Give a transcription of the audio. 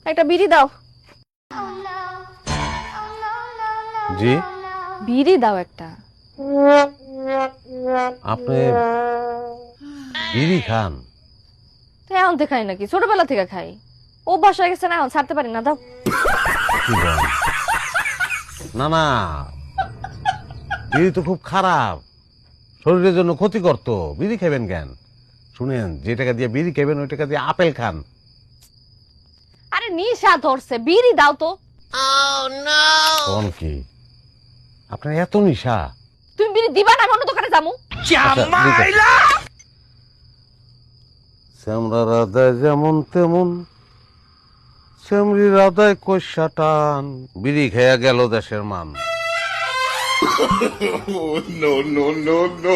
একটা বিড়ি দাও। জি বিড়ি দাও একটা। আপনি বিড়ি খান? তো এখন থেকে খাই নাকি? ছোটবেলা থেকে খাই, অভ্যাস হয়ে গেছে না, এখন ছাড়তে পারি না। দাও। কি বলেন? না না, বিড়ি তো খুব খারাপ, শরীরের জন্য ক্ষতিকর। তো বিড়ি খাবেন কেন? শুনেন, যে টাকা দিয়ে বিড়ি খাবেন ওই টাকা দিয়ে আপেল খান। আরে নিশা ধরছে, বিড়ি দাও তো। কোন কি আপনার এত নিশা? তুমি বিড়ি দিবা না? অন্য দোকানে যামু। শ্যামরা রাধায় যেমন তেমন, শ্যামরি রাধায় কষা টান, বিড়ি খেয়া গেল দেশের মান। No, no, no, no.